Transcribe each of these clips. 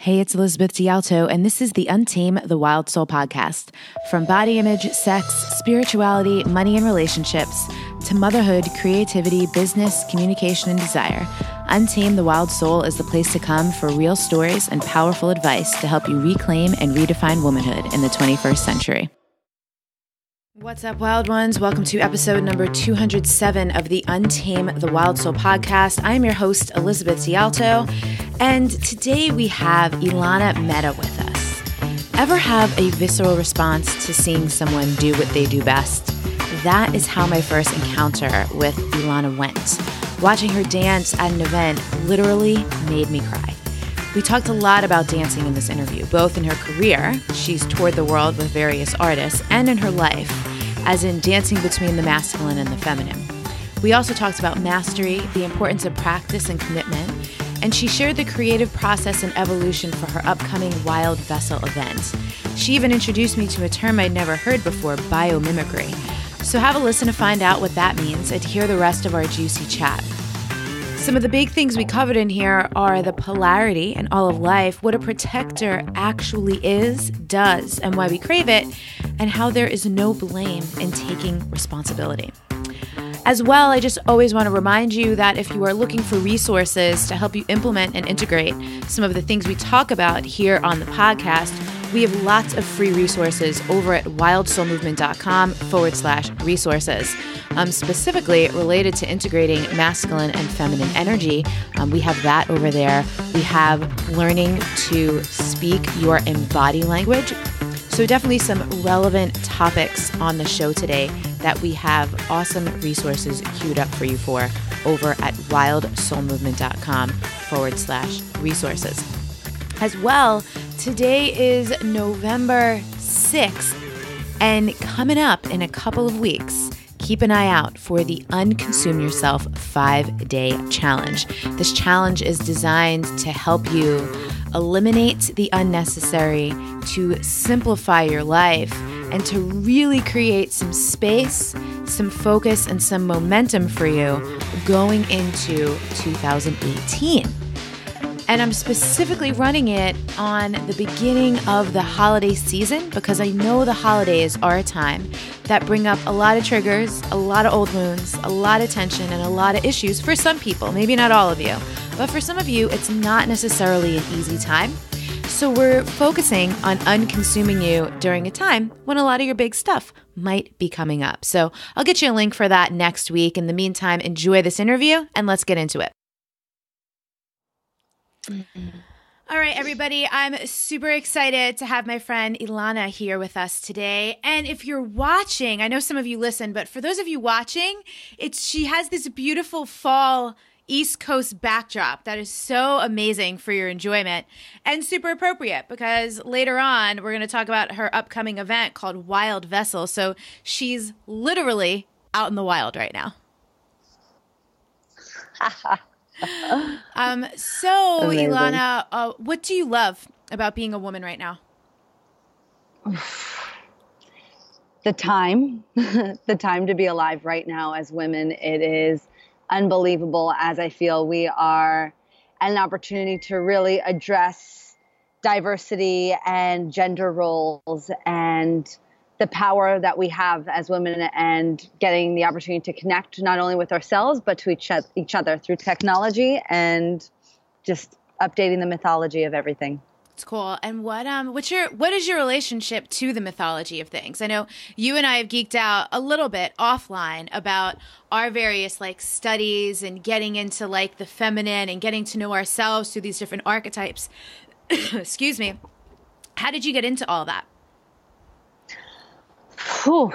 Hey, it's Elizabeth D'Alto, and this is the Untame the Wild Soul podcast. From body image, sex, spirituality, money and relationships, to motherhood, creativity, business, communication, and desire, Untame the Wild Soul is the place to come for real stories and powerful advice to help you reclaim and redefine womanhood in the 21st century. What's up, wild ones? Welcome to episode number 207 of the Untame the Wild Soul podcast. I am your host, Elizabeth D'Alto, and today we have Elana Meta with us. Ever have a visceral response to seeing someone do what they do best? That is how my first encounter with Elana went. Watching her dance at an event literally made me cry. We talked a lot about dancing in this interview, both in her career, she's toured the world with various artists, and in her life, as in dancing between the masculine and the feminine. We also talked about mastery, the importance of practice and commitment, and she shared the creative process and evolution for her upcoming Wild Vessel event. She even introduced me to a term I'd never heard before, biomimicry. So have a listen to find out what that means and to hear the rest of our juicy chat. Some of the big things we covered in here are the polarity in all of life, what a protector actually is, does, and why we crave it, and how there is no blame in taking responsibility. As well, I just always want to remind you that if you are looking for resources to help you implement and integrate some of the things we talk about here on the podcast, we have lots of free resources over at wildsoulmovement.com/resources. Specifically related to integrating masculine and feminine energy. We have that over there. We have learning to speak your embodied language. So definitely some relevant topics on the show today that we have awesome resources queued up for you for over at wildsoulmovement.com/resources. As well, today is November 6th, and coming up in a couple of weeks, keep an eye out for the Unconsume Yourself 5-day challenge. This challenge is designed to help you eliminate the unnecessary, to simplify your life, and to really create some space, some focus, and some momentum for you going into 2018. And I'm specifically running it on the beginning of the holiday season because I know the holidays are a time that bring up a lot of triggers, a lot of old wounds, a lot of tension, and a lot of issues for some people, maybe not all of you. But for some of you, it's not necessarily an easy time. So we're focusing on unconsuming you during a time when a lot of your big stuff might be coming up. So I'll get you a link for that next week. In the meantime, enjoy this interview and let's get into it. All right, everybody, I'm super excited to have my friend Elana here with us today. And if you're watching, I know some of you listen, but for those of you watching, she has this beautiful fall East Coast backdrop that is so amazing for your enjoyment and super appropriate because later on, we're going to talk about her upcoming event called Wild Vessel. So she's literally out in the wild right now. So amazing. Elana, what do you love about being a woman right now? The time to be alive right now as women. It is unbelievable as I feel we are at an opportunity to really address diversity and gender roles and the power that we have as women and getting the opportunity to connect not only with ourselves, but to each other through technology and just updating the mythology of everything. It's cool. And what is your relationship to the mythology of things? I know you and I have geeked out a little bit offline about our various studies and getting into the feminine and getting to know ourselves through these different archetypes. Excuse me. How did you get into all that? Whew.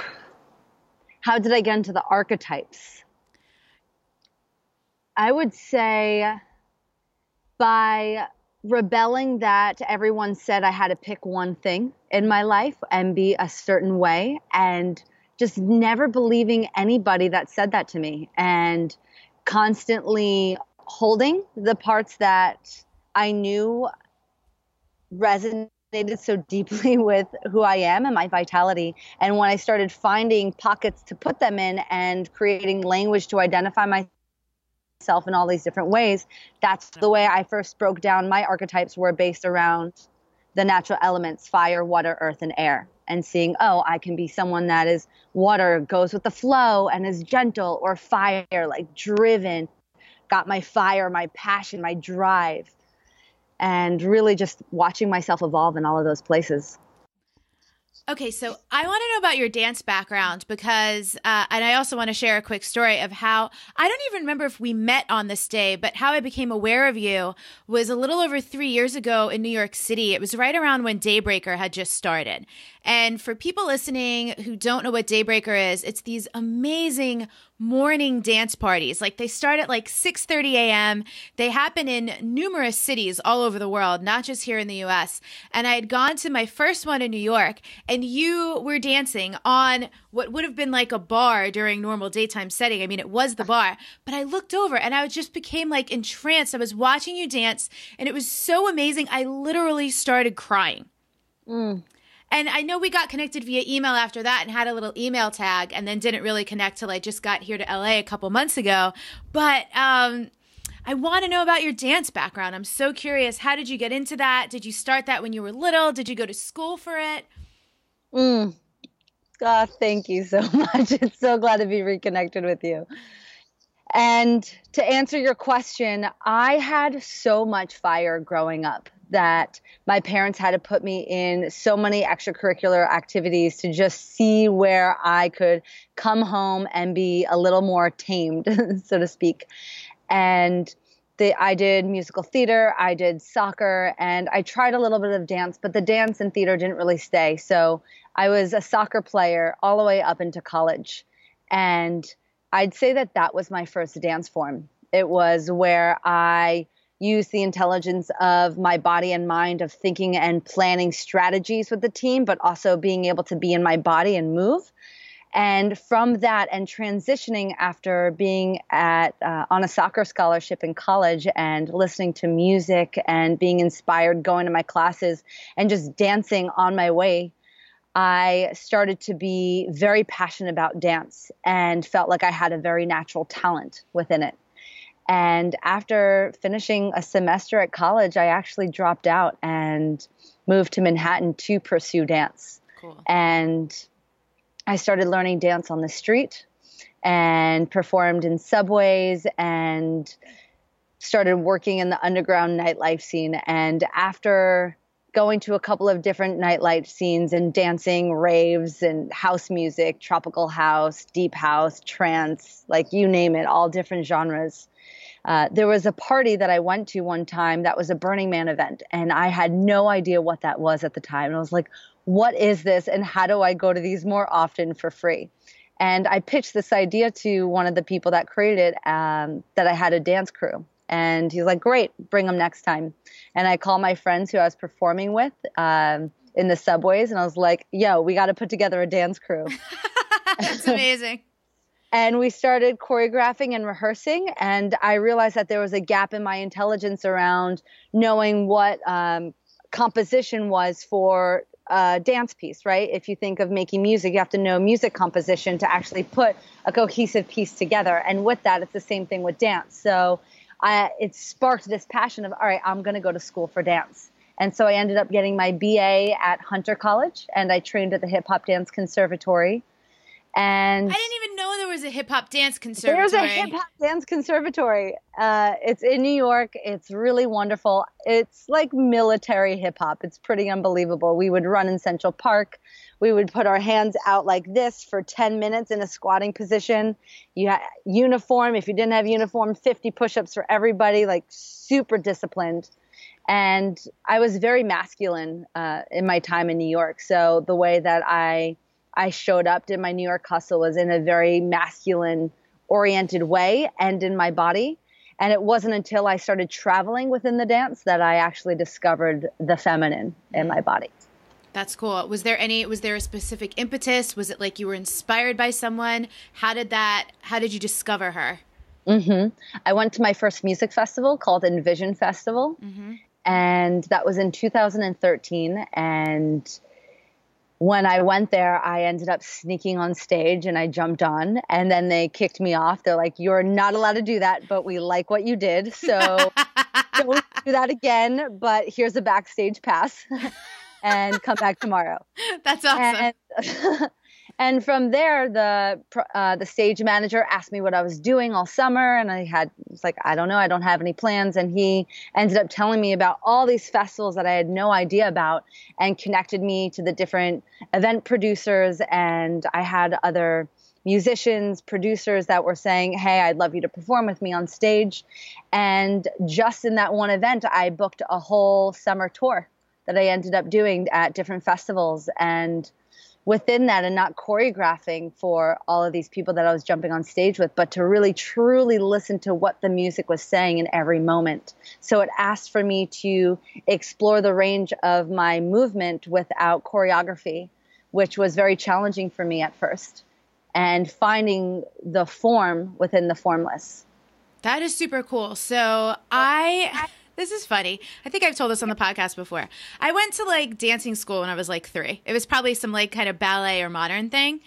How did I get into the archetypes? I would say by rebelling that everyone said I had to pick one thing in my life and be a certain way, and just never believing anybody that said that to me, and constantly holding the parts that I knew resonated so deeply with who I am and my vitality. And when I started finding pockets to put them in and creating language to identify in all these different ways. That's the way I first broke down my archetypes, were based around the natural elements, fire, water, earth, and air. And seeing, oh, I can be someone that is water, goes with the flow and is gentle, or fire, like driven, got my fire, my passion, my drive, and really just watching myself evolve in all of those places. Okay, so I want to know about your dance background because, and I also want to share a quick story of how, I don't even remember if we met on this day, but how I became aware of you was a little over 3 years ago in New York City. It was right around when Daybreaker had just started. And for people listening who don't know what Daybreaker is, it's these amazing morning dance parties. Like they start at like 6:30 a.m. They happen in numerous cities all over the world, not just here in the US. And I had gone to my first one in New York, and you were dancing on what would have been like a bar during normal daytime setting. I mean, it was the bar, but I looked over and I just became like entranced. I was watching you dance and it was so amazing. I literally started crying. And I know we got connected via email after that and had a little email tag, and then didn't really connect till I just got here to LA a couple months ago. But I want to know about your dance background. I'm so curious. How did you get into that? Did you start that when you were little? Did you go to school for it? God, thank you so much. It's so glad to be reconnected with you. And to answer your question, I had so much fire growing up that my parents had to put me in so many extracurricular activities to just see where I could come home and be a little more tamed, so to speak. And I did musical theater, I did soccer, and I tried a little bit of dance, but the dance and theater didn't really stay. So I was a soccer player all the way up into college. And I'd say that that was my first dance form. It was where I use the intelligence of my body and mind of thinking and planning strategies with the team, but also being able to be in my body and move. And from that and transitioning after being on a soccer scholarship in college and listening to music and being inspired, going to my classes and just dancing on my way, I started to be very passionate about dance and felt like I had a very natural talent within it. And after finishing a semester at college, I actually dropped out and moved to Manhattan to pursue dance. Cool. And I started learning dance on the street and performed in subways and started working in the underground nightlife scene. And after going to a couple of different nightlife scenes and dancing raves and house music, tropical house, deep house, trance, like you name it, all different genres. There was a party that I went to one time that was a Burning Man event, and I had no idea what that was at the time. And I was like, what is this, and how do I go to these more often for free? And I pitched this idea to one of the people that created it, that I had a dance crew. And he's like, great, bring them next time. And I called my friends who I was performing with in the subways, and I was like, yo, we got to put together a dance crew. That's amazing. And we started choreographing and rehearsing, and I realized that there was a gap in my intelligence around knowing what composition was for a dance piece, right? If you think of making music, you have to know music composition to actually put a cohesive piece together. And with that, it's the same thing with dance. So it sparked this passion of, all right, I'm going to go to school for dance. And so I ended up getting my BA at Hunter College, and I trained at the Hip Hop Dance Conservatory. And I didn't even know there was a hip hop dance conservatory. There's a hip hop dance conservatory. It's in New York. It's really wonderful. It's like military hip hop. It's pretty unbelievable. We would run in Central Park. We would put our hands out like this for 10 minutes in a squatting position. You had uniform. If you didn't have uniform, 50 push-ups for everybody, like super disciplined. And I was very masculine in my time in New York. So the way that I showed up, did my New York hustle, was in a very masculine oriented way and in my body. And it wasn't until I started traveling within the dance that I actually discovered the feminine in my body. That's cool. Was there a specific impetus? Was it like you were inspired by someone? How did you discover her? Mm-hmm. I went to my first music festival called Envision Festival. Mm-hmm. And that was in 2013. And when I went there, I ended up sneaking on stage and I jumped on, and then they kicked me off. They're like, "You're not allowed to do that, but we like what you did. So don't do that again, but here's a backstage pass and come back tomorrow." That's awesome. And from there, the stage manager asked me what I was doing all summer, and was like, "I don't know, I don't have any plans." And he ended up telling me about all these festivals that I had no idea about, and connected me to the different event producers. And I had other musicians, producers that were saying, "Hey, I'd love you to perform with me on stage." And just in that one event, I booked a whole summer tour that I ended up doing at different festivals. And within that, and not choreographing for all of these people that I was jumping on stage with, but to really truly listen to what the music was saying in every moment. So it asked for me to explore the range of my movement without choreography, which was very challenging for me at first, and finding the form within the formless. That is super cool. So this is funny. I think I've told this on the podcast before. I went to like dancing school when I was like 3. It was probably some like kind of ballet or modern thing.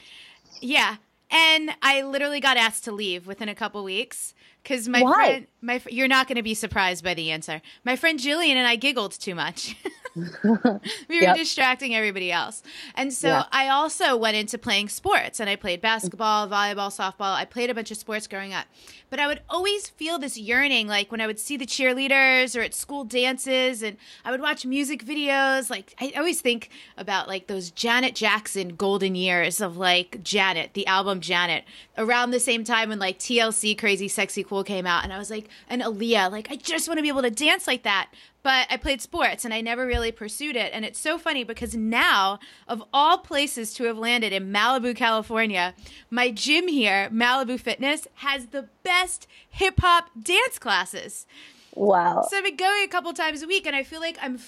Yeah. And I literally got asked to leave within a couple weeks because Why? You're not going to be surprised by the answer. My friend Jillian and I giggled too much. We were distracting everybody else. And so I also went into playing sports, and I played basketball, volleyball, softball. I played a bunch of sports growing up. But I would always feel this yearning, like when I would see the cheerleaders or at school dances, and I would watch music videos. Like I always think about like those Janet Jackson golden years of like Janet, the album Janet, around the same time when like TLC Crazy Sexy Cool came out. And I was like, and Aaliyah, like I just want to be able to dance like that. But I played sports and I never really pursued it. And it's so funny because now, of all places to have landed in Malibu, California, my gym here, Malibu Fitness, has the best hip hop dance classes. Wow. So I've been going a couple times a week, and I feel like I'm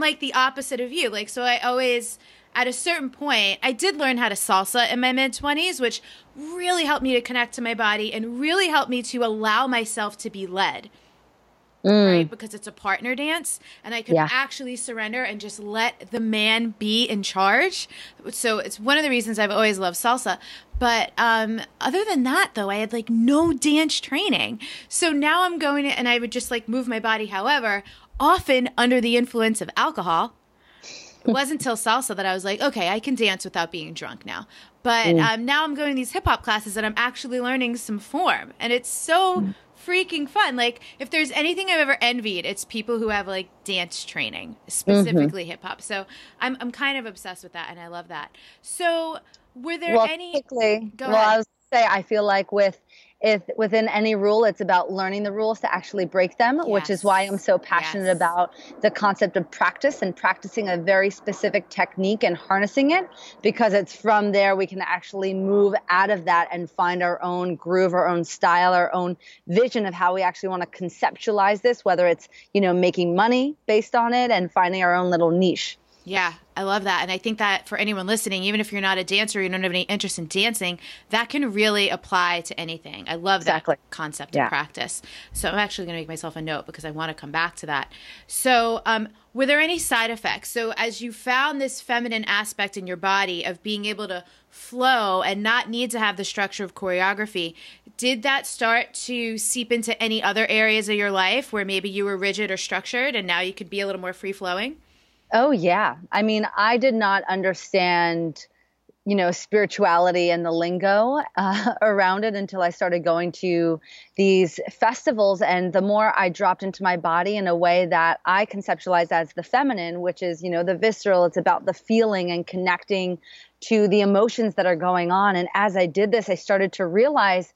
like the opposite of you. Like, so I always, at a certain point, I did learn how to salsa in my mid-20s, which really helped me to connect to my body and really helped me to allow myself to be led. Right? Because it's a partner dance, and I could actually surrender and just let the man be in charge. So it's one of the reasons I've always loved salsa. But other than that, though, I had like no dance training. So now I'm going to, and I would just like move my body, however, often under the influence of alcohol. It wasn't until salsa that I was like, okay, I can dance without being drunk now. But now I'm going to these hip hop classes, and I'm actually learning some form. And it's so freaking fun. Like, if there's anything I've ever envied, it's people who have like dance training, specifically hip hop. So I'm kind of obsessed with that, and I love that. So were there any? Go ahead. I was going to say, I feel like within any rule, it's about learning the rules to actually break them, which is why I'm so passionate about the concept of practice and practicing a very specific technique and harnessing it, because it's from there we can actually move out of that and find our own groove, our own style, our own vision of how we actually want to conceptualize this, whether it's, making money based on it and finding our own little niche. Yeah, I love that. And I think that for anyone listening, even if you're not a dancer, you don't have any interest in dancing, that can really apply to anything. I love that concept of practice. So I'm actually going to make myself a note because I want to come back to that. So were there any side effects? So as you found this feminine aspect in your body of being able to flow and not need to have the structure of choreography, did that start to seep into any other areas of your life where maybe you were rigid or structured and now you could be a little more free-flowing? Oh, yeah. I mean, I did not understand, spirituality and the lingo around it until I started going to these festivals. And the more I dropped into my body in a way that I conceptualize as the feminine, which is, the visceral, it's about the feeling and connecting to the emotions that are going on. And as I did this, I started to realize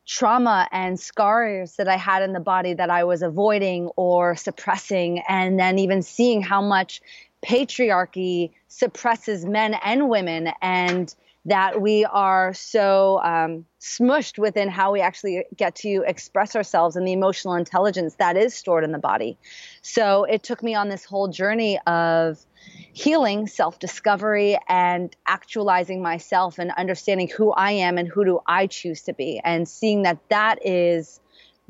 trauma and scars that I had in the body that I was avoiding or suppressing, and then even seeing how much patriarchy suppresses men and women, and that we are so smushed within how we actually get to express ourselves and the emotional intelligence that is stored in the body. So it took me on this whole journey of healing, self-discovery, and actualizing myself and understanding who I am and who do I choose to be, and seeing that that is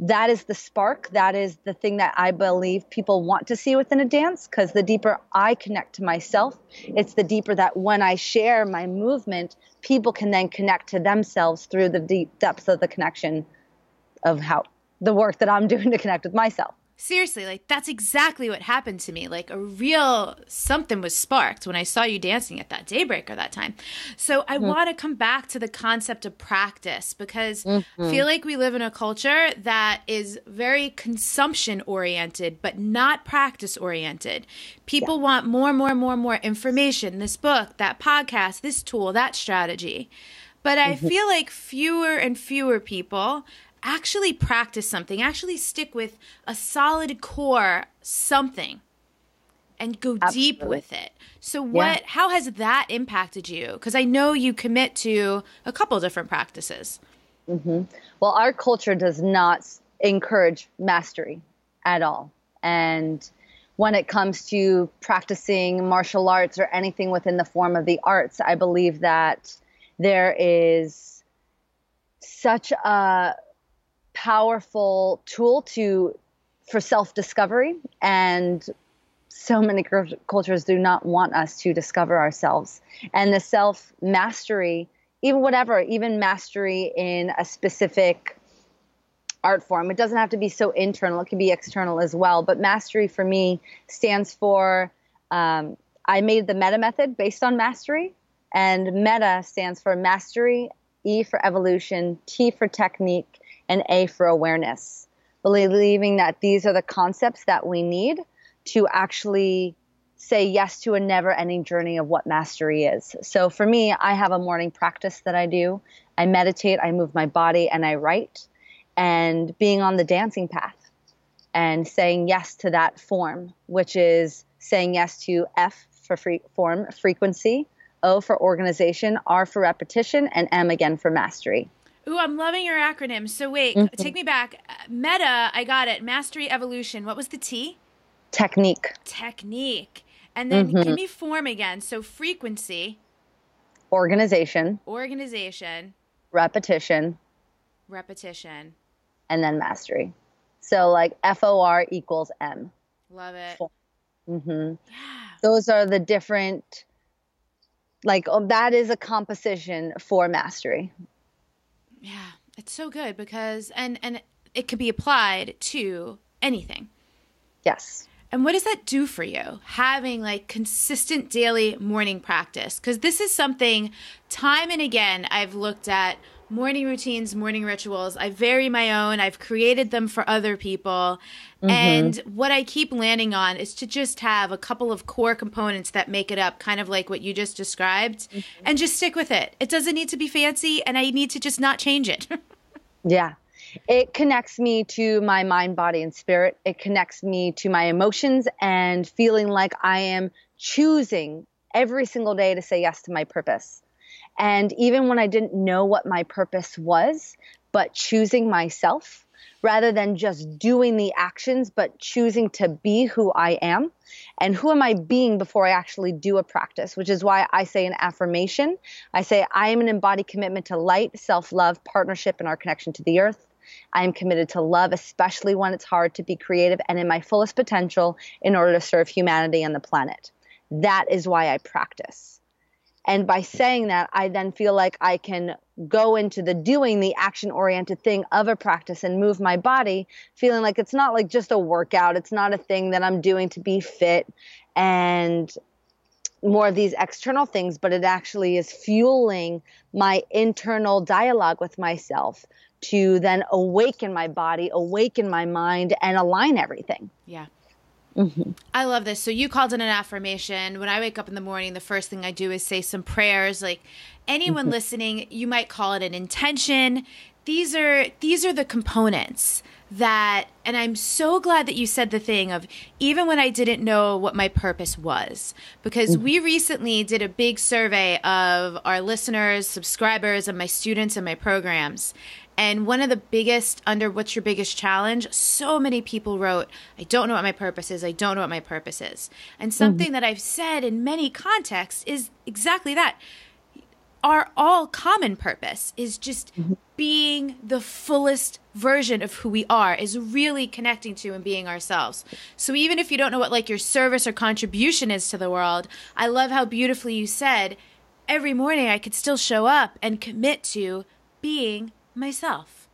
that is the spark. That is the thing that I believe people want to see within a dance, because the deeper I connect to myself, it's the deeper that when I share my movement, people can then connect to themselves through the deep depths of the connection of how the work that I'm doing to connect with myself. Seriously, like that's exactly what happened to me. Like a real something was sparked when I saw you dancing at that Daybreaker that time. So I want to come back to the concept of practice, because I feel like we live in a culture that is very consumption oriented, but not practice oriented. People want more information, this book, that podcast, this tool, that strategy. But I feel like fewer and fewer people actually practice something, actually stick with a solid core something and go deep with it. So how has that impacted you? Because I know you commit to a couple different practices. Well, our culture does not encourage mastery at all. And when it comes to practicing martial arts or anything within the form of the arts, I believe that there is such a powerful tool for self-discovery, and so many cultures do not want us to discover ourselves. And the self-mastery, even mastery in a specific art form, it doesn't have to be so internal, it can be external as well. But mastery for me stands for, I made the Meta method based on mastery, and Meta stands for mastery, E for evolution, T for technique, and A for awareness, believing that these are the concepts that we need to actually say yes to a never-ending journey of what mastery is. So for me, I have a morning practice that I do. I meditate, I move my body, and I write, and being on the dancing path and saying yes to that form, which is saying yes to F for form, frequency, O for organization, R for repetition, and M again for mastery. Ooh, I'm loving your acronyms. So wait, take me back. Meta, I got it. Mastery, evolution. What was the T? Technique. Technique. And then give me form again. So frequency. Organization. Organization. Repetition. Repetition. And then mastery. So like FOR equals M. Love it. Yeah. Those are the different, that is a composition for mastery. Yeah, it's so good because, and it can be applied to anything. Yes. And what does that do for you, having like consistent daily morning practice? Because this is something time and again I've looked at morning routines, morning rituals. I vary my own. I've created them for other people. And what I keep landing on is to just have a couple of core components that make it up, kind of like what you just described, and just stick with it. It doesn't need to be fancy, and I need to just not change it. Yeah. It connects me to my mind, body, and spirit. It connects me to my emotions and feeling like I am choosing every single day to say yes to my purpose. And even when I didn't know what my purpose was, but choosing myself rather than just doing the actions, but choosing to be who I am. And who am I being before I actually do a practice, which is why I say an affirmation. I say, I am an embodied commitment to light, self-love, partnership, and our connection to the earth. I am committed to love, especially when it's hard, to be creative and in my fullest potential in order to serve humanity and the planet. That is why I practice. And by saying that, I then feel like I can go into the doing, the action-oriented thing of a practice and move my body, feeling like it's not like just a workout. It's not a thing that I'm doing to be fit and more of these external things, but it actually is fueling my internal dialogue with myself to then awaken my body, awaken my mind, and align everything. Yeah. I love this. So you called it an affirmation. When I wake up in the morning, the first thing I do is say some prayers. Like anyone listening, you might call it an intention. These are the components that, and I'm so glad that you said the thing of even when I didn't know what my purpose was, because we recently did a big survey of our listeners, subscribers, and my students in my programs. And one of the biggest, under what's your biggest challenge, so many people wrote, I don't know what my purpose is. I don't know what my purpose is. And something that I've said in many contexts is exactly that. our all common purpose is just being the fullest version of who we are, is really connecting to and being ourselves. So even if you don't know what like your service or contribution is to the world, I love how beautifully you said, every morning I could still show up and commit to being myself.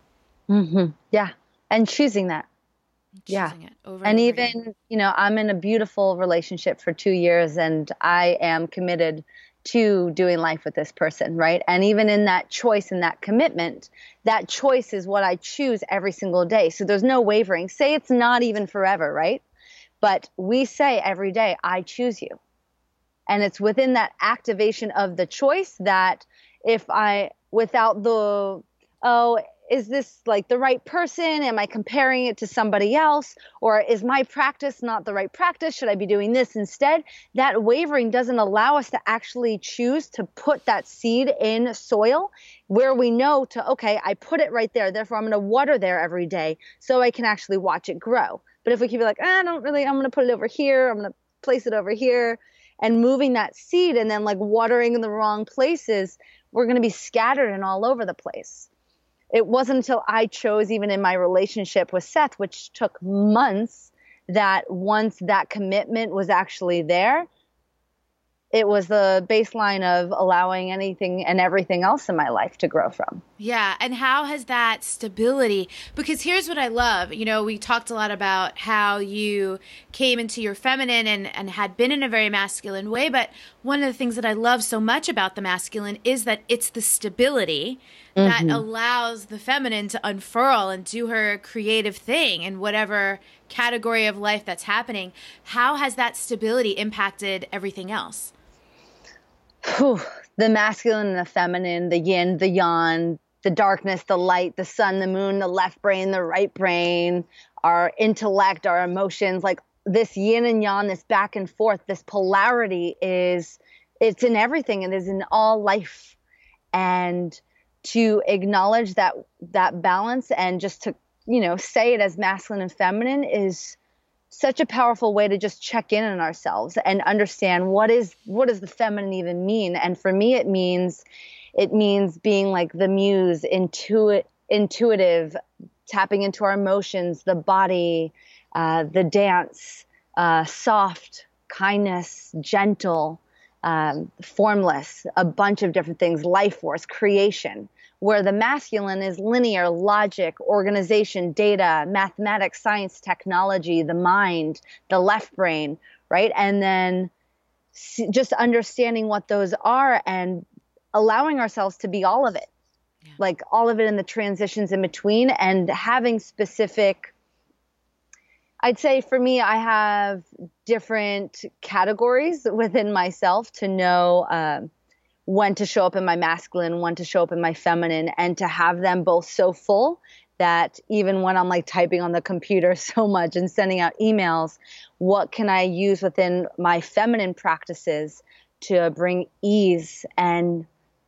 Yeah. And choosing that. Choosing it over and over even, again. you know, I'm in a beautiful relationship for 2 years, and I am committed to doing life with this person, right? And even in that choice and that commitment, that choice is what I choose every single day. So there's no wavering. Say it's not even forever, right? But we say every day, I choose you. And it's within that activation of the choice that if I, without the, oh, is this like the right person? Am I comparing it to somebody else? Or is my practice not the right practice? Should I be doing this instead? That wavering doesn't allow us to actually choose to put that seed in soil where we know to, okay, I put it right there. Therefore, I'm going to water there every day so I can actually watch it grow. But if we keep it like, I'm going to put it over here. I'm going to place it over here, and moving that seed and then like watering in the wrong places, we're going to be scattered and all over the place. It wasn't until I chose, even in my relationship with Seth, which took months, that once that commitment was actually there, it was the baseline of allowing anything and everything else in my life to grow from. Yeah. And how has that stability, because here's what I love, you know, we talked a lot about how you came into your feminine and had been in a very masculine way. But one of the things that I love so much about the masculine is that it's the stability that allows the feminine to unfurl and do her creative thing in whatever category of life that's happening. How has that stability impacted everything else? The masculine and the feminine, the yin, the yang, the darkness, the light, the sun, the moon, the left brain, the right brain, our intellect, our emotions, like this yin and yang, this back and forth, this polarity it's in everything. It is in all life. And to acknowledge that balance and just to, you know, say it as masculine and feminine is such a powerful way to just check in on ourselves and understand what does the feminine even mean. And for me, it means being like the muse, intuitive, tapping into our emotions, the body, the dance, soft, kindness, gentle, formless, a bunch of different things, life force, creation, where the masculine is linear, logic, organization, data, mathematics, science, technology, the mind, the left brain, right? And then just understanding what those are and allowing ourselves to be all of it, like all of it in the transitions in between, and having specific, I'd say for me, I have different categories within myself to know when to show up in my masculine, when to show up in my feminine, and to have them both so full that even when I'm like typing on the computer so much and sending out emails, what can I use within my feminine practices to bring ease and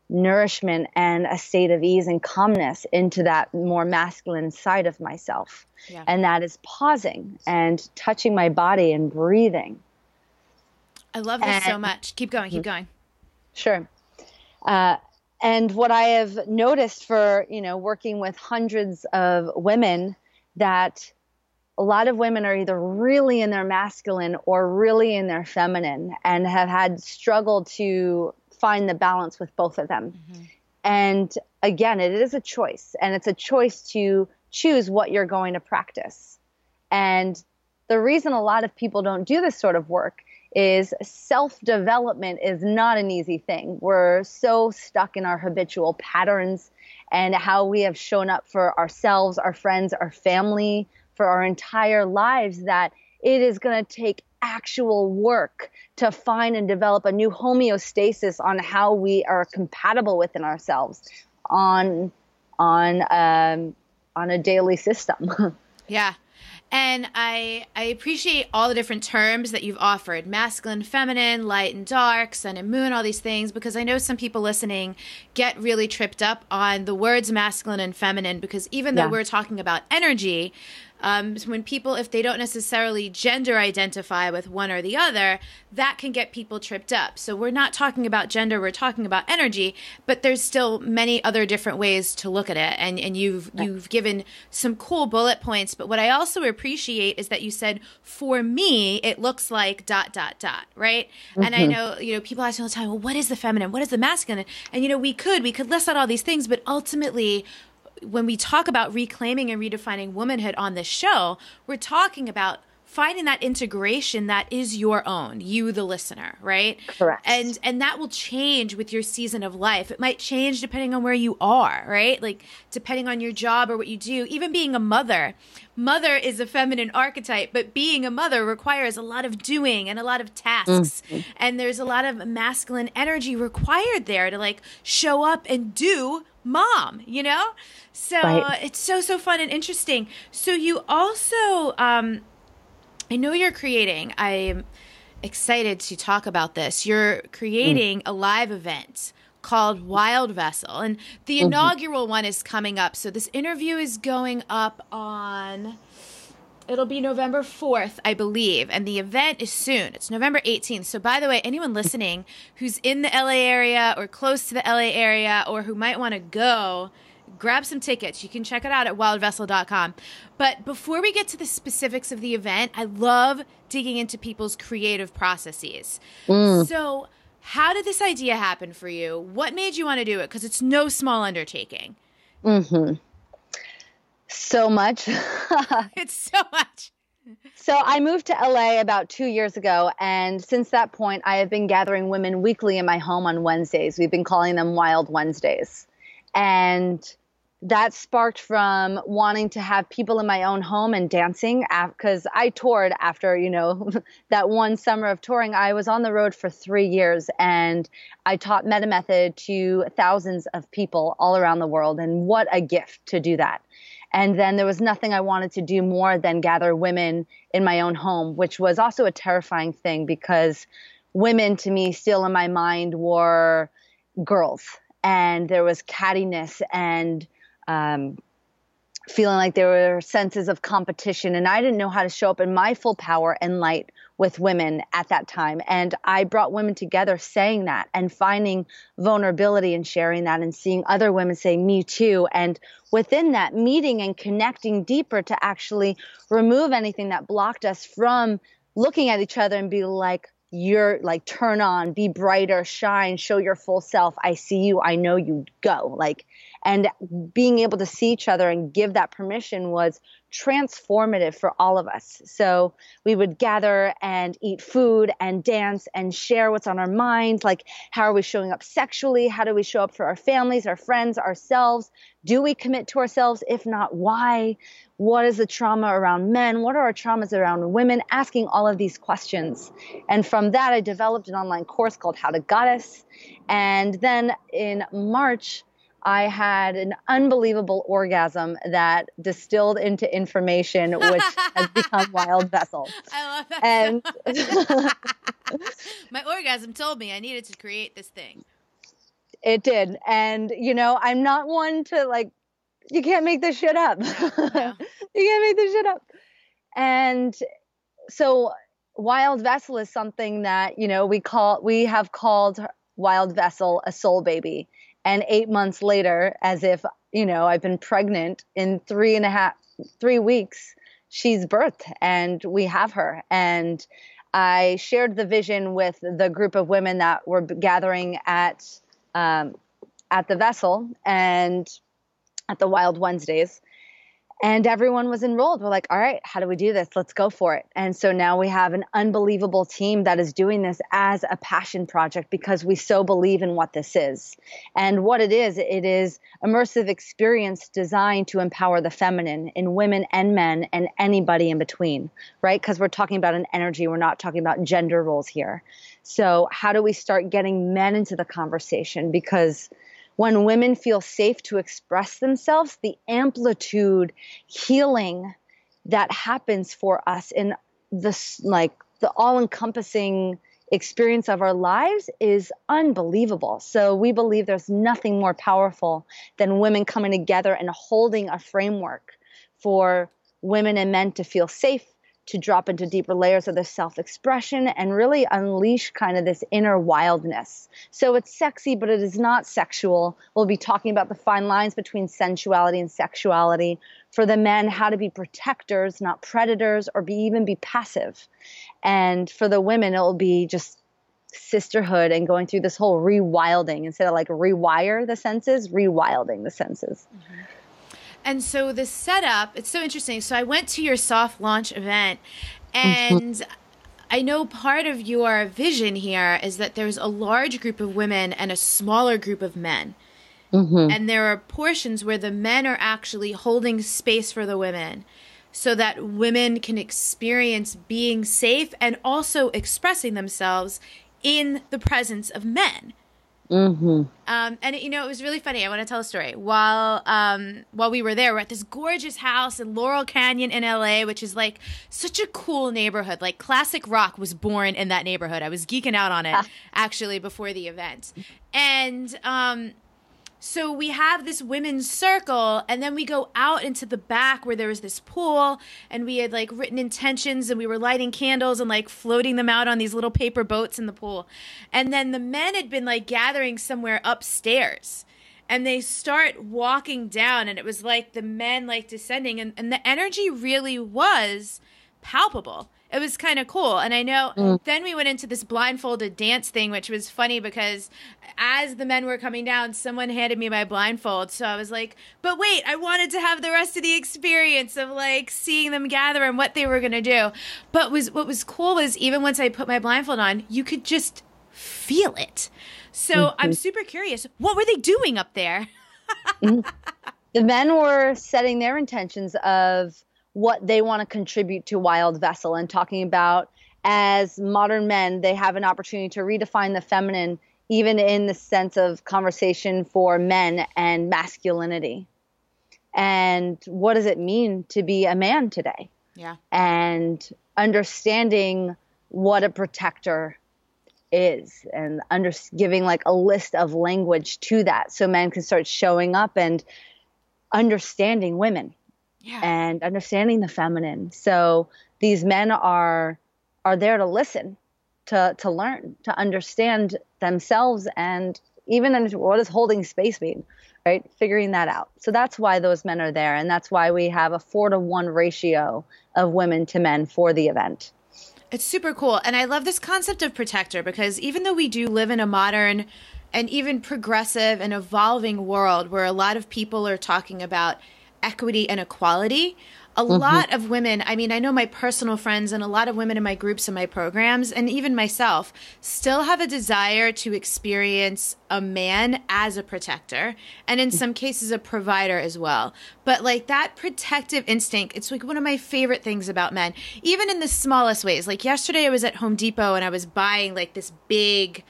nourishment and a state of ease and calmness into that more masculine side of myself. Yeah. And that is pausing and touching my body and breathing. I love this so much. Keep going, keep going. Sure. And what I have noticed for, you know, working with hundreds of women, that a lot of women are either really in their masculine or really in their feminine and have had struggled to find the balance with both of them. And again, it is a choice, and it's a choice to choose what you're going to practice. And the reason a lot of people don't do this sort of work is self-development is not an easy thing. We're so stuck in our habitual patterns and how we have shown up for ourselves, our friends, our family, for our entire lives, that it is going to take actual work to find and develop a new homeostasis on how we are compatible within ourselves on a daily system. Yeah. And I appreciate all the different terms that you've offered: masculine, feminine, light and dark, sun and moon, all these things, because I know some people listening get really tripped up on the words masculine and feminine, because even though we're talking about energy, So when people, if they don't necessarily gender identify with one or the other, that can get people tripped up. So we're not talking about gender, we're talking about energy, but there's still many other different ways to look at it. And you've given some cool bullet points. But what I also appreciate is that you said, for me, it looks like ... right? Mm-hmm. And I know, people ask me all the time, well, what is the feminine? What is the masculine? And, we could list out all these things, but ultimately, when we talk about reclaiming and redefining womanhood on this show, we're talking about finding that integration that is your own, you, the listener, right? Correct. And that will change with your season of life. It might change depending on where you are, right? Like depending on your job or what you do. Even being a mother. Mother is a feminine archetype, but being a mother requires a lot of doing and a lot of tasks. Mm-hmm. And there's a lot of masculine energy required there to like show up and do mom, So right. It's so fun and interesting. So you also, I know you're creating, I'm excited to talk about this. You're creating a live event called Wild Vessel, and the inaugural one is coming up. So this interview is going up on, it'll be November 4th, I believe, and the event is soon. It's November 18th. So by the way, anyone listening who's in the LA area or close to the LA area or who might want to go, grab some tickets. You can check it out at wildvessel.com. But before we get to the specifics of the event, I love digging into people's creative processes. So how did this idea happen for you? What made you want to do it? Because it's no small undertaking. So much. It's so much. So I moved to LA about 2 years ago. And since that point, I have been gathering women weekly in my home on Wednesdays. We've been calling them Wild Wednesdays. And that sparked from wanting to have people in my own home and dancing, because I toured after, that one summer of touring. I was on the road for 3 years and I taught Meta Method to thousands of people all around the world. And what a gift to do that. And then there was nothing I wanted to do more than gather women in my own home, which was also a terrifying thing because women to me still in my mind were girls. And there was cattiness and feeling like there were senses of competition. And I didn't know how to show up in my full power and light with women at that time. And I brought women together saying that and finding vulnerability and sharing that and seeing other women say, me too. And within that, meeting and connecting deeper to actually remove anything that blocked us from looking at each other and be like, you're like, turn on, be brighter, shine, show your full self. I see you. I know you, go. And being able to see each other and give that permission was transformative for all of us. So we would gather and eat food and dance and share what's on our minds. Like, how are we showing up sexually? How do we show up for our families, our friends, ourselves? Do we commit to ourselves? If not, why? What is the trauma around men? What are our traumas around women? Asking all of these questions. And from that, I developed an online course called How to Goddess. And then in March, I had an unbelievable orgasm that distilled into information, which has become Wild Vessel. I love that. And my orgasm told me I needed to create this thing. It did. And, I'm not one to you can't make this shit up. No. You can't make this shit up. And so Wild Vessel is something that, we have called Wild Vessel a soul baby. And 8 months later, as if, I've been pregnant in 3 weeks, she's birthed and we have her. And I shared the vision with the group of women that were gathering at the Vessel and at the Wild Wednesdays. And everyone was enrolled. We're like, all right, how do we do this? Let's go for it. And so now we have an unbelievable team that is doing this as a passion project because we so believe in what this is. And what it is immersive experience designed to empower the feminine in women and men and anybody in between, right? Because we're talking about an energy. We're not talking about gender roles here. So how do we start getting men into the conversation? Because when women feel safe to express themselves, the amplitude healing that happens for us in this, the all-encompassing experience of our lives is unbelievable. So we believe there's nothing more powerful than women coming together and holding a framework for women and men to feel safe, to drop into deeper layers of their self-expression and really unleash kind of this inner wildness. So it's sexy, but it is not sexual. We'll be talking about the fine lines between sensuality and sexuality. For the men, how to be protectors, not predators, or even be passive. And for the women, it will be just sisterhood and going through this whole rewilding. Instead of like rewire the senses, rewilding the senses. Mm-hmm. And so the setup, it's so interesting. So I went to your soft launch event, and I know part of your vision here is that there's a large group of women and a smaller group of men. Mm-hmm. And there are portions where the men are actually holding space for the women so that women can experience being safe and also expressing themselves in the presence of men. Mm-hmm. And it was really funny. I want to tell a story. While we were there, we're at this gorgeous house in Laurel Canyon in LA, which is like such a cool neighborhood. Like classic rock was born in that neighborhood. I was geeking out on it actually before the event. And so we have this women's circle, and then we go out into the back where there was this pool, and we had like written intentions, and we were lighting candles and like floating them out on these little paper boats in the pool. And then the men had been like gathering somewhere upstairs, and they start walking down, and it was like the men like descending, and the energy really was palpable. It was kind of cool. And I know then we went into this blindfolded dance thing, which was funny because as the men were coming down, someone handed me my blindfold. So I was like, but wait, I wanted to have the rest of the experience of like seeing them gather and what they were going to do. But what was cool was even once I put my blindfold on, you could just feel it. So I'm super curious. What were they doing up there? The men were setting their intentions of what they want to contribute to Wild Vessel, and talking about, as modern men, they have an opportunity to redefine the feminine, even in the sense of conversation for men and masculinity. And what does it mean to be a man today? Yeah. And understanding what a protector is, and giving like a list of language to that, so men can start showing up and understanding women. Yeah. And understanding the feminine. So these men are there to listen, to learn, to understand themselves, and even what does holding space mean, right? Figuring that out. So that's why those men are there, and that's why we have a 4-to-1 ratio of women to men for the event. It's super cool. And I love this concept of protector, because even though we do live in a modern and even progressive and evolving world where a lot of people are talking about equity and equality, a lot of women, I mean, I know my personal friends and a lot of women in my groups and my programs, and even myself, still have a desire to experience a man as a protector, and in some cases a provider as well. But like that protective instinct, it's like one of my favorite things about men, even in the smallest ways. Like yesterday I was at Home Depot and I was buying like this big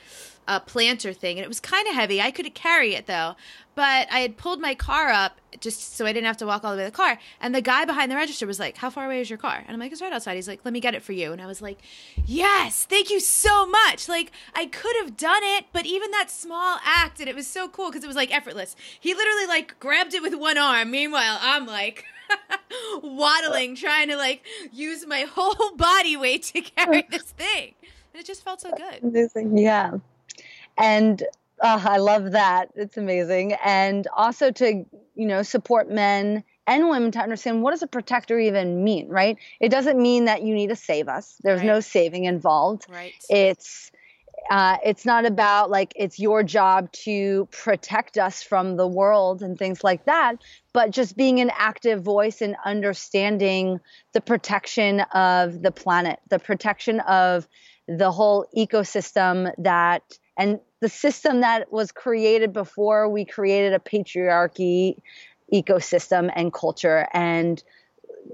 planter thing, and it was kind of heavy. I could carry it though, but I had pulled my car up just so I didn't have to walk all the way to the car. And the guy behind the register was like, "How far away is your car?" And I'm like, "It's right outside." He's like, "Let me get it for you." And I was like, "Yes, thank you so much." Like I could have done it, but even that small act, and it was so cool because it was like effortless. He literally like grabbed it with one arm. Meanwhile, I'm like waddling, trying to like use my whole body weight to carry this thing. And it just felt so good. Amazing. Yeah. And I love that. It's amazing. And also to, support men and women to understand, what does a protector even mean, right? It doesn't mean that you need to save us. There's no saving involved. Right. It's not about like, it's your job to protect us from the world and things like that, but just being an active voice and understanding the protection of the planet, the protection of the whole ecosystem and the system that was created before we created a patriarchy ecosystem and culture, and,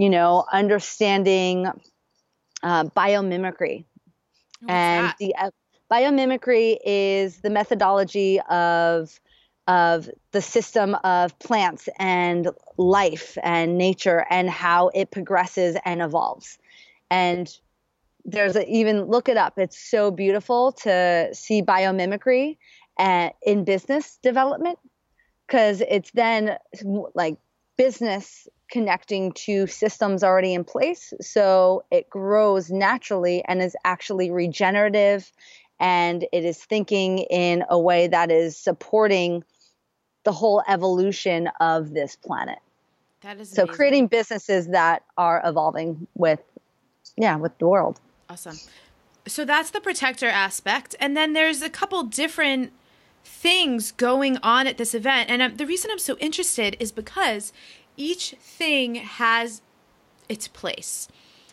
understanding biomimicry. What's that? Biomimicry is the methodology of the system of plants and life and nature and how it progresses and evolves. And even look it up. It's so beautiful to see biomimicry in business development, because it's then like business connecting to systems already in place. So it grows naturally and is actually regenerative, and it is thinking in a way that is supporting the whole evolution of this planet. That is so amazing. Creating businesses that are evolving with the world. Awesome. So that's the protector aspect. And then there's a couple different things going on at this event. And the reason I'm so interested is because each thing has its place.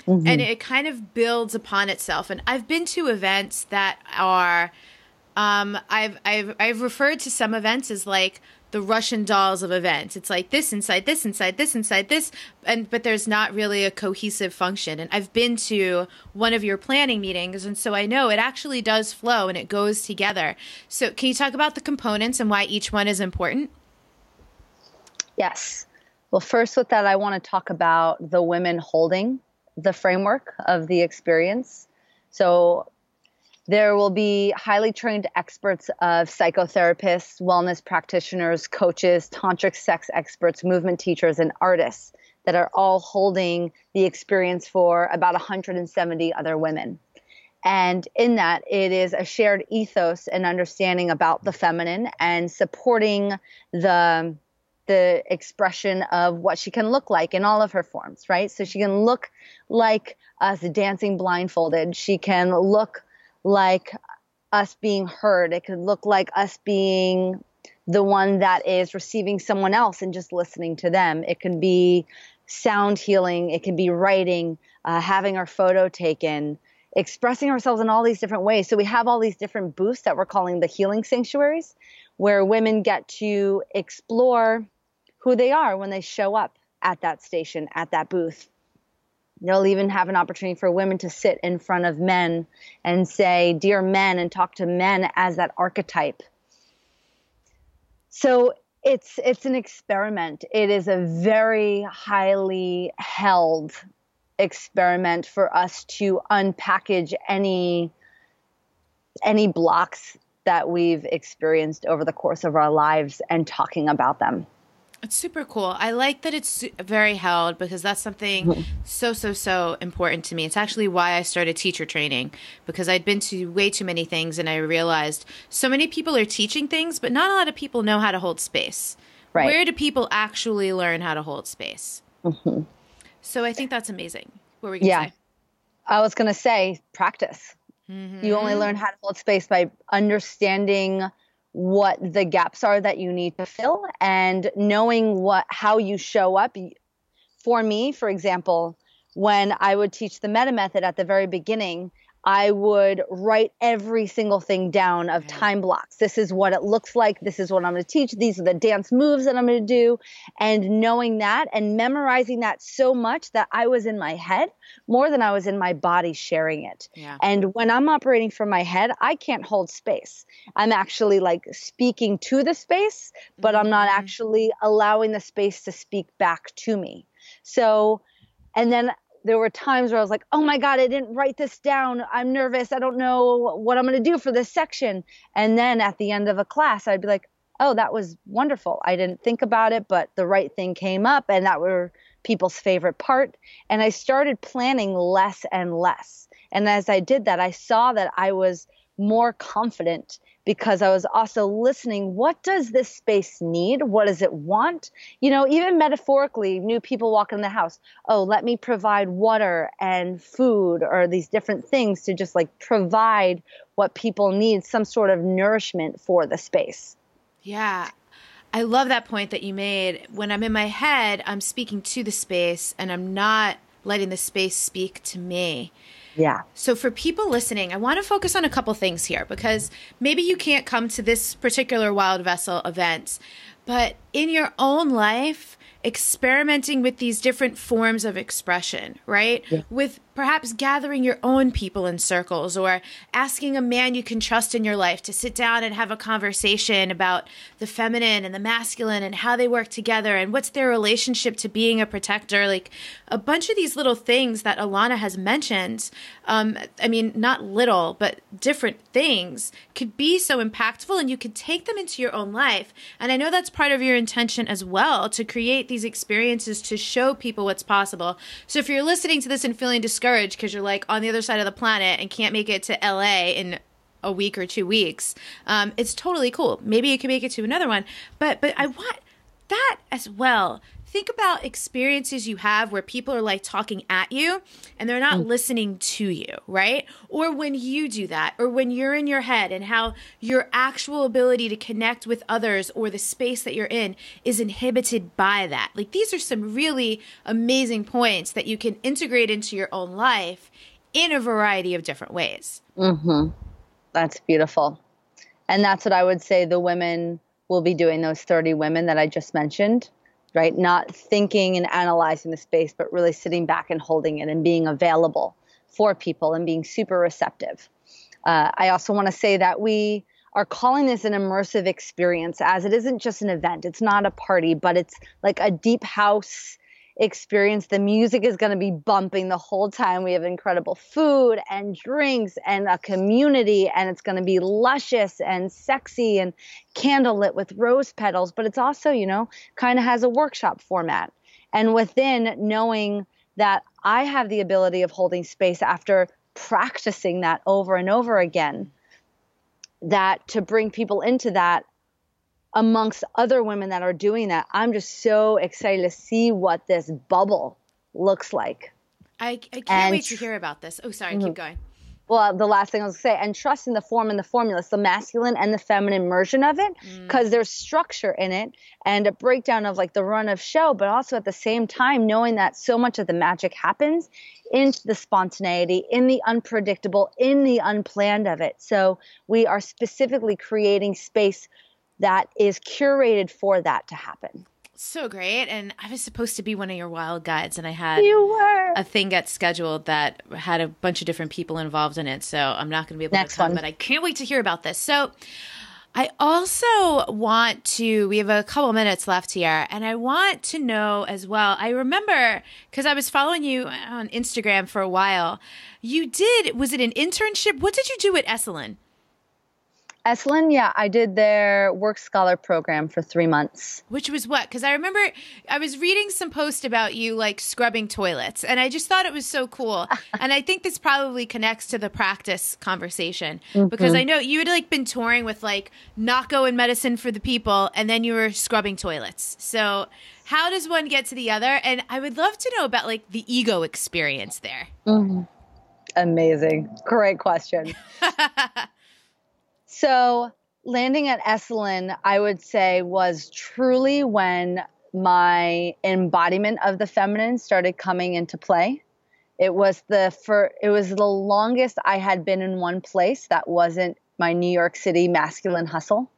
Mm-hmm. And it kind of builds upon itself. And I've been to events that are, I've referred to some events as like the Russian dolls of events. It's like this inside this inside this inside this, but there's not really a cohesive function. And I've been to one of your planning meetings, and so I know it actually does flow and it goes together. So can you talk about the components and why each one is important? Yes. Well, first with that, I want to talk about the women holding the framework of the experience. So there will be highly trained experts of psychotherapists, wellness practitioners, coaches, tantric sex experts, movement teachers, and artists that are all holding the experience for about 170 other women. And in that, it is a shared ethos and understanding about the feminine and supporting the expression of what she can look like in all of her forms, right? So she can look like us dancing blindfolded. She can look like us being heard. It could look like us being the one that is receiving someone else and just listening to them. It can be sound healing. It can be writing, having our photo taken, expressing ourselves in all these different ways. So we have all these different booths that we're calling the healing sanctuaries, where women get to explore who they are when they show up at that station, at that booth. They'll even have an opportunity for women to sit in front of men and say, "Dear men," and talk to men as that archetype. So it's an experiment. It is a very highly held experiment for us to unpackage any blocks that we've experienced over the course of our lives and talking about them. It's super cool. I like that it's very held because that's something so important to me. It's actually why I started teacher training, because I'd been to way too many things and I realized so many people are teaching things, but not a lot of people know how to hold space. Right. Where do people actually learn how to hold space? Mm-hmm. So I think that's amazing. What were you going to say? I was going to say practice. Mm-hmm. You only learn how to hold space by understanding what the gaps are that you need to fill and knowing how you show up. For me, for example, when I would teach the meta method at the very beginning, I would write every single thing down of time blocks. This is what it looks like. This is what I'm going to teach. These are the dance moves that I'm going to do. And knowing that and memorizing that so much that I was in my head more than I was in my body sharing it. Yeah. And when I'm operating from my head, I can't hold space. I'm actually like speaking to the space, but I'm not actually allowing the space to speak back to me. So, and then there were times where I was like, oh my God, I didn't write this down. I'm nervous. I don't know what I'm going to do for this section. And then at the end of a class, I'd be like, oh, that was wonderful. I didn't think about it, but the right thing came up, and that were people's favorite part. And I started planning less and less. And as I did that, I saw that I was more confident because I was also listening. What does this space need? What does it want? You know, even metaphorically, new people walk in the house. Oh, let me provide water and food or these different things to just like provide what people need, some sort of nourishment for the space. Yeah. I love that point that you made. When I'm in my head, I'm speaking to the space and I'm not letting the space speak to me. Yeah. So for people listening, I want to focus on a couple things here because maybe you can't come to this particular Wild Vessel event, but in your own life, experimenting with these different forms of expression, right? Yeah. With perhaps gathering your own people in circles or asking a man you can trust in your life to sit down and have a conversation about the feminine and the masculine and how they work together and what's their relationship to being a protector. Like a bunch of these little things that Elana has mentioned. I mean, not little, but different things could be so impactful, and you could take them into your own life. And I know that's part of your intention as well, to create these experiences to show people what's possible. So if you're listening to this and feeling discouraged because you're like on the other side of the planet and can't make it to LA in a week or 2 weeks, it's totally cool. Maybe you can make it to another one. But I want that as well. Think about experiences you have where people are like talking at you and they're not listening to you, right? Or when you do that, or when you're in your head, and how your actual ability to connect with others or the space that you're in is inhibited by that. Like, these are some really amazing points that you can integrate into your own life in a variety of different ways. Mm-hmm. That's beautiful. And that's what I would say the women will be doing, those 30 women that I just mentioned. Right? Not thinking and analyzing the space, but really sitting back and holding it and being available for people and being super receptive. I also want to say that we are calling this an immersive experience, as it isn't just an event. It's not a party, but it's like a deep house experience. The music is going to be bumping the whole time. We have incredible food and drinks and a community, and it's going to be luscious and sexy and candlelit with rose petals, but it's also, you know, kind of has a workshop format. And within knowing that I have the ability of holding space after practicing that over and over again, that to bring people into that amongst other women that are doing that, I'm just so excited to see what this bubble looks like. I can't wait to hear about this. Oh, sorry, keep going. Well, the last thing I was going to say, and trust in the form and the formula, the masculine and the feminine version of it, because there's structure in it and a breakdown of like the run of show, but also at the same time, knowing that so much of the magic happens in the spontaneity, in the unpredictable, in the unplanned of it. So we are specifically creating space that is curated for that to happen. So great. And I was supposed to be one of your wild guides, and I had a thing get scheduled that had a bunch of different people involved in it. So I'm not going to be able to come, but I can't wait to hear about this. So I also want to, we have a couple minutes left here, and I want to know as well, I remember, because I was following you on Instagram for a while, was it an internship? What did you do at Esalen? Esalen, yeah, I did their work scholar program for 3 months. Which was what? Because I remember I was reading some post about you like scrubbing toilets, and I just thought it was so cool. And I think this probably connects to the practice conversation, because I know you had like been touring with like Nahko and Medicine for the People, and then you were scrubbing toilets. So how does one get to the other? And I would love to know about like the ego experience there. Amazing. Great question. So landing at Esalen, I would say, was truly when my embodiment of the feminine started coming into play. It was the longest I had been in one place that wasn't my New York City masculine hustle.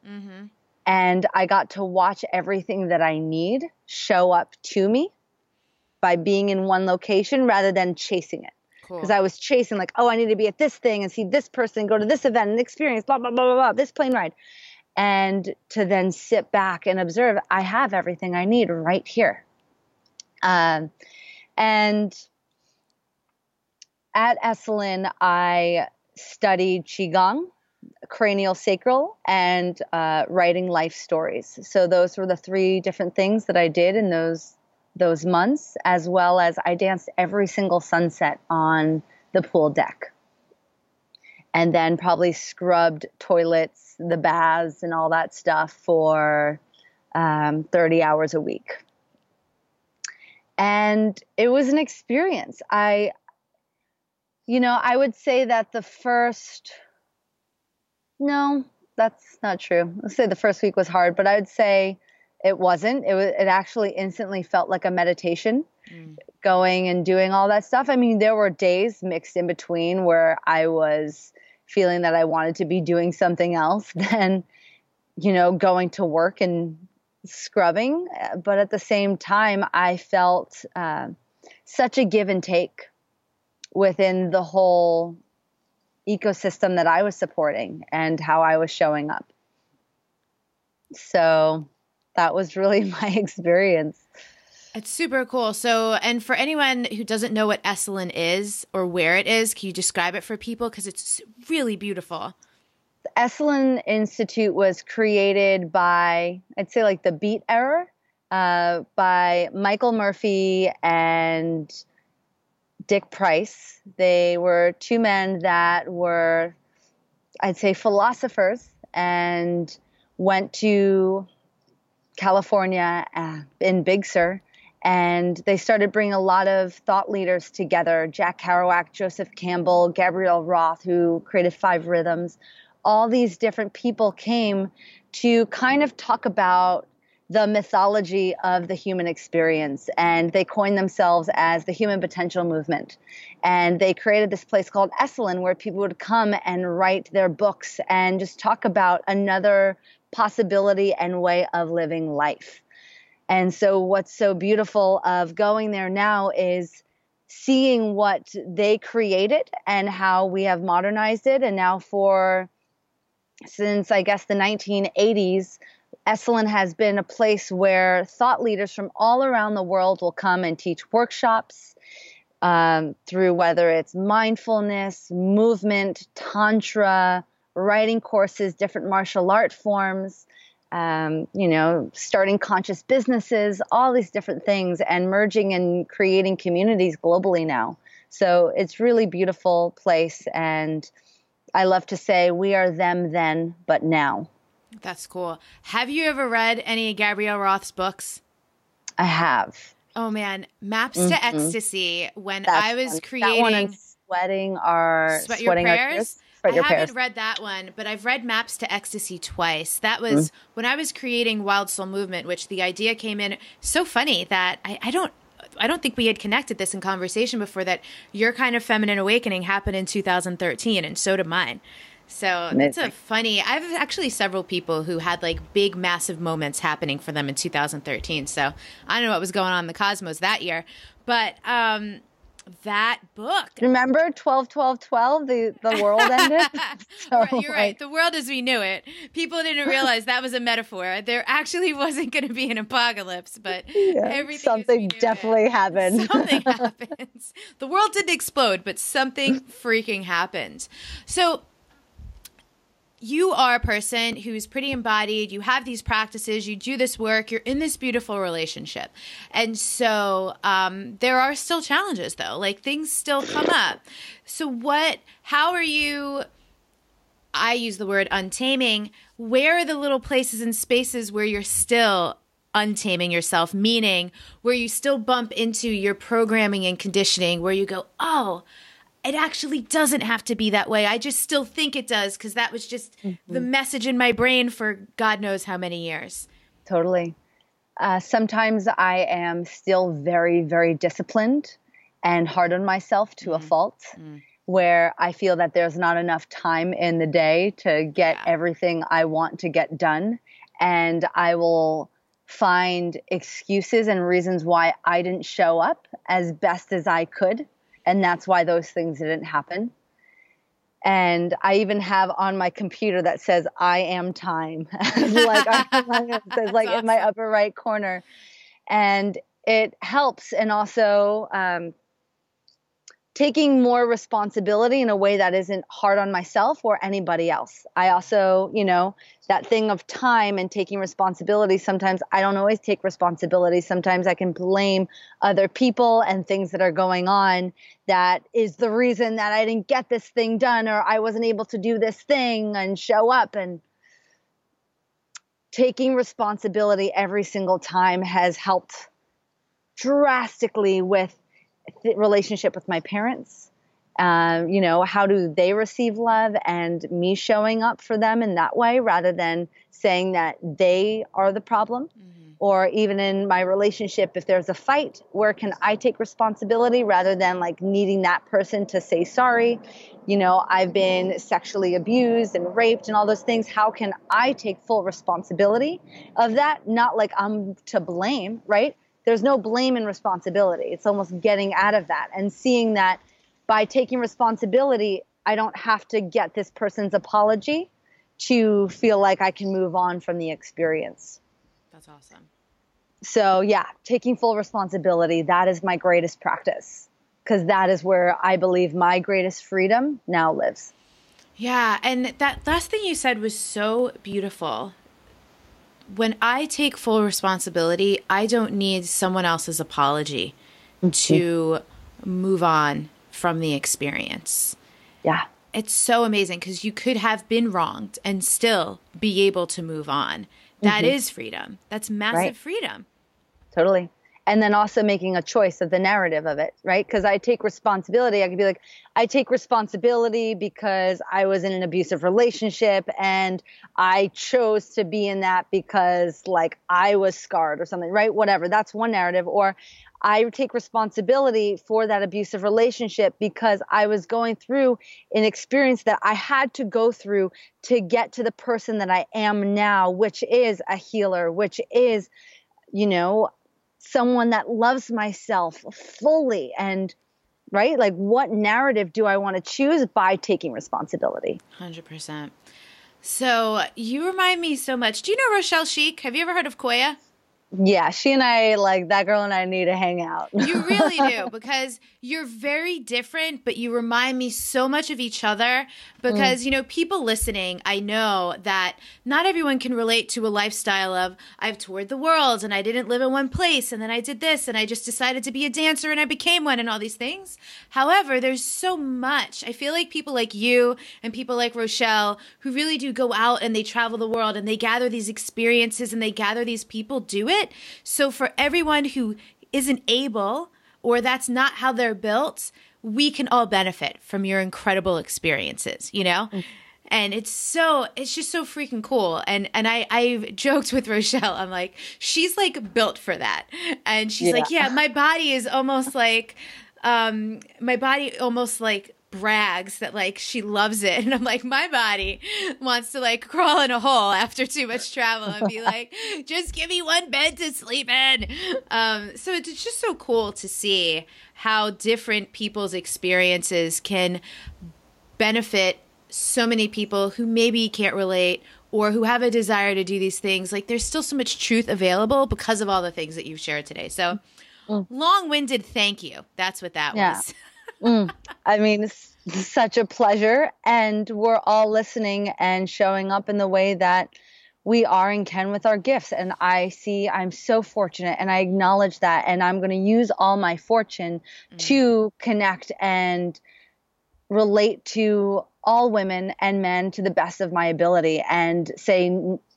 And I got to watch everything that I need show up to me by being in one location rather than chasing it. Because I was chasing like, oh, I need to be at this thing and see this person, go to this event and experience blah, blah, blah, blah, blah, this plane ride. And to then sit back and observe, I have everything I need right here. And at Esalen, I studied Qigong, cranial sacral, and writing life stories. So those were the 3 different things that I did in those months, as well as I danced every single sunset on the pool deck. And then probably scrubbed toilets, the baths, and all that stuff for 30 hours a week. And it was an experience. I would say that no, that's not true. Let's say the first week was hard, but I would say it wasn't. It actually instantly felt like a meditation, going and doing all that stuff. I mean, there were days mixed in between where I was feeling that I wanted to be doing something else than, going to work and scrubbing. But at the same time, I felt such a give and take within the whole ecosystem that I was supporting and how I was showing up. So that was really my experience. It's super cool. So, and for anyone who doesn't know what Esalen is or where it is, can you describe it for people? Because it's really beautiful. The Esalen Institute was created by, I'd say like the Beat era, by Michael Murphy and Dick Price. They were two men that were, I'd say, philosophers and went to California in Big Sur. And they started bringing a lot of thought leaders together. Jack Kerouac, Joseph Campbell, Gabrielle Roth, who created 5 Rhythms. All these different people came to kind of talk about the mythology of the human experience. And they coined themselves as the Human Potential Movement. And they created this place called Esalen where people would come and write their books and just talk about another possibility and way of living life. And so what's so beautiful of going there now is seeing what they created and how we have modernized it. And now since I guess the 1980s, Esalen has been a place where thought leaders from all around the world will come and teach workshops through whether it's mindfulness, movement, tantra, writing courses, different martial art forms, starting conscious businesses, all these different things, and merging and creating communities globally now. So it's really beautiful place. And I love to say we are them then, but now. That's cool. Have you ever read any of Gabrielle Roth's books? I have. Oh man, Maps to Ecstasy. When That's I was fun. creating that one and Sweating Your Prayers. I haven't prayers. read that one, but I've read Maps to Ecstasy twice. That was when I was creating Wild Soul Movement, which the idea came in. So funny that I don't think we had connected this in conversation before, that your kind of feminine awakening happened in 2013, and so did mine. So that's a funny, I have actually several people who had like big, massive moments happening for them in 2013. So I don't know what was going on in the cosmos that year, but that book. Remember 12-12-12, the world ended? So, You're right. The world as we knew it. People didn't realize that was a metaphor. There actually wasn't going to be an apocalypse, but everything something definitely happened. Something happens. The world didn't explode, but something freaking happened. So you are a person who's pretty embodied. You have these practices. You do this work. You're in this beautiful relationship. And so there are still challenges, though. Like, things still come up. So how are you, I use the word untaming. Where are the little places and spaces where you're still untaming yourself, meaning where you still bump into your programming and conditioning, where you go, oh, it actually doesn't have to be that way. I just still think it does because that was just the message in my brain for God knows how many years. Totally. Sometimes I am still very, very disciplined and hard on myself to a fault, where I feel that there's not enough time in the day to get everything I want to get done. And I will find excuses and reasons why I didn't show up as best as I could. And that's why those things didn't happen. And I even have on my computer that says, I am time. It says like in my upper right corner. And it helps. And also taking more responsibility in a way that isn't hard on myself or anybody else. I also, that thing of time and taking responsibility, sometimes I don't always take responsibility. Sometimes I can blame other people and things that are going on. That is the reason that I didn't get this thing done, or I wasn't able to do this thing and show up. And taking responsibility every single time has helped drastically with the relationship with my parents. How do they receive love, and me showing up for them in that way rather than saying that they are the problem. Or even in my relationship, if there's a fight, where can I take responsibility rather than like needing that person to say sorry? I've been sexually abused and raped and all those things. How can I take full responsibility of that? Not like I'm to blame, right? There's no blame and responsibility. It's almost getting out of that and seeing that by taking responsibility, I don't have to get this person's apology to feel like I can move on from the experience. That's awesome. So yeah, taking full responsibility, that is my greatest practice, because that is where I believe my greatest freedom now lives. Yeah. And that last thing you said was so beautiful. When I take full responsibility, I don't need someone else's apology to move on from the experience. Yeah. It's so amazing because you could have been wronged and still be able to move on. That is freedom. That's massive freedom. Totally. And then also making a choice of the narrative of it, right? Because I take responsibility. I could be like, I take responsibility because I was in an abusive relationship and I chose to be in that because like I was scarred or something, right? Whatever. That's one narrative. Or I take responsibility for that abusive relationship because I was going through an experience that I had to go through to get to the person that I am now, which is a healer, which is, you know, someone that loves myself fully. And right, like what narrative do I want to choose by taking responsibility? 100%. So you remind me so much. Do you know Rochelle Sheik? Have you ever heard of Koya? Yeah, she and I, like that girl and I need to hang out. You really do, because you're very different, but you remind me so much of each other because, you know, people listening, I know that not everyone can relate to a lifestyle of I've toured the world and I didn't live in one place and then I did this and I just decided to be a dancer and I became one and all these things. However, there's so much. I feel like people like you and people like Rochelle who really do go out and they travel the world and they gather these experiences and they gather these people do it. So for everyone who isn't able or that's not how they're built, we can all benefit from your incredible experiences, you know? And it's just so freaking cool. And I've joked with Rochelle. I'm like, she's like built for that. And she's like, yeah, my body is almost like, brags that like she loves it, and I'm like, my body wants to like crawl in a hole after too much travel and be like, just give me one bed to sleep in. So it's just so cool to see how different people's experiences can benefit so many people who maybe can't relate or who have a desire to do these things. Like there's still so much truth available because of all the things that you've shared today. So long-winded thank you. That's what that was. I mean, it's such a pleasure. And we're all listening and showing up in the way that we are and can with our gifts. And I'm so fortunate and I acknowledge that. And I'm going to use all my fortune to connect and relate to all women and men to the best of my ability and say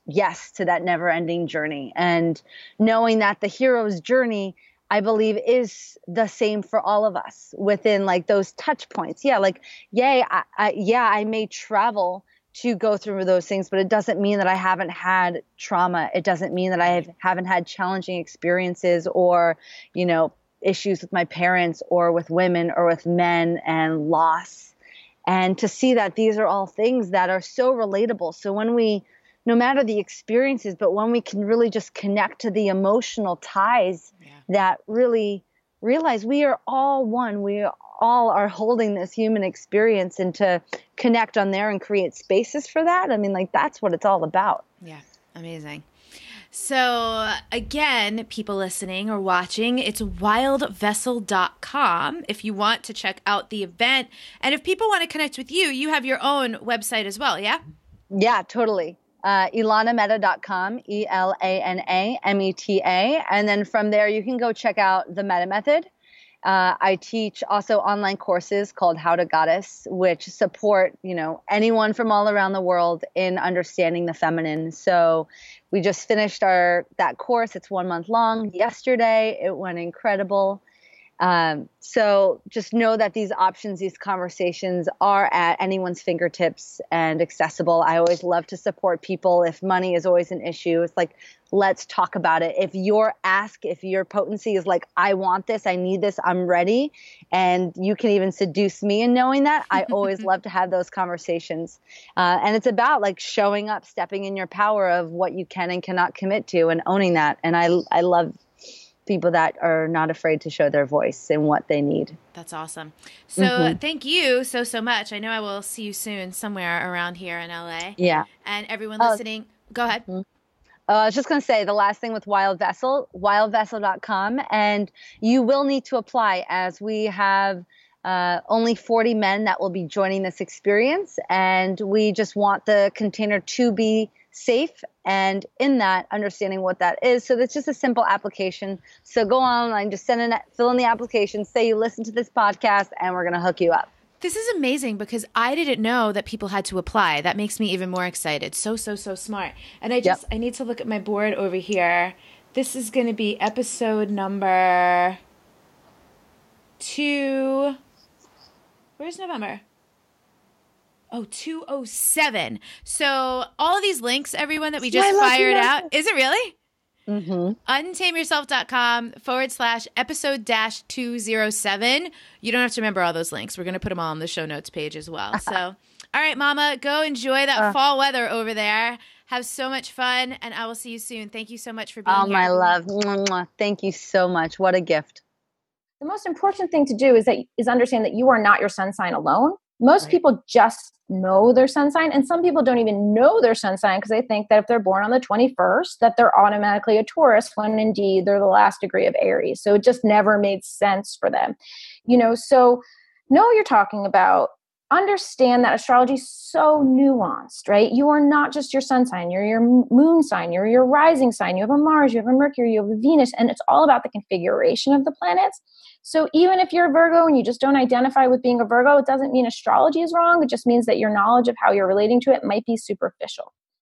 yes to that never ending journey. And knowing that the hero's journey, I believe, is the same for all of us within like those touch points. Yeah. Like, I may travel to go through those things, but it doesn't mean that I haven't had trauma. It doesn't mean that I haven't had challenging experiences or, you know, issues with my parents or with women or with men and loss. And to see that these are all things that are so relatable. So when no matter the experiences, but when we can really just connect to the emotional ties that really realize we are all one, we all are holding this human experience, and to connect on there and create spaces for that. I mean, like that's what it's all about. Yeah. Amazing. So again, people listening or watching, it's wildvessel.com if you want to check out the event. And if people want to connect with you, you have your own website as well. Yeah. Yeah, totally. ElanaMeta.com, ELANAMETA. And then from there, you can go check out the Meta Method. I teach also online courses called How to Goddess, which support, you know, anyone from all around the world in understanding the feminine. So we just finished that course. It's 1 month long. Yesterday, it went incredible. So just know that these options, these conversations are at anyone's fingertips and accessible. I always love to support people. If money is always an issue, it's like, let's talk about it. If your potency is like, I want this, I need this, I'm ready. And you can even seduce me in knowing that. I always love to have those conversations. And it's about like showing up, stepping in your power of what you can and cannot commit to and owning that. And I love people that are not afraid to show their voice and what they need. That's awesome. So thank you so much. I know I will see you soon somewhere around here in LA. Yeah. And everyone listening, go ahead. I was just going to say the last thing with Wild Vessel, wildvessel.com, and you will need to apply as we have only 40 men that will be joining this experience. And we just want the container to be safe, and in that, understanding what that is. So that's just a simple application. So go online, just fill in the application, say you listen to this podcast, and we're going to hook you up. This is amazing because I didn't know that people had to apply. That makes me even more excited. So smart. And I need to look at my board over here. This is going to be episode number 2. Where's November? 207. So all of these links, everyone, that we just fired out. Is it really? Mm-hmm. untameyourself.com/episode-207. You don't have to remember all those links. We're going to put them all on the show notes page as well. So, all right, Mama, go enjoy that fall weather over there. Have so much fun, and I will see you soon. Thank you so much for being here. Oh, my love. Mwah. Thank you so much. What a gift. The most important thing to do is understand that you are not your sun sign alone. Most people just know their sun sign, and some people don't even know their sun sign because they think that if they're born on the 21st, that they're automatically a Taurus, when indeed they're the last degree of Aries. So it just never made sense for them. So know what you're talking about. Understand that astrology is so nuanced, right? You are not just your sun sign. You're your moon sign. You're your rising sign. You have a Mars, you have a Mercury, you have a Venus, and it's all about the configuration of the planets. So even if you're a Virgo and you just don't identify with being a Virgo, it doesn't mean astrology is wrong. It just means that your knowledge of how you're relating to it might be superficial.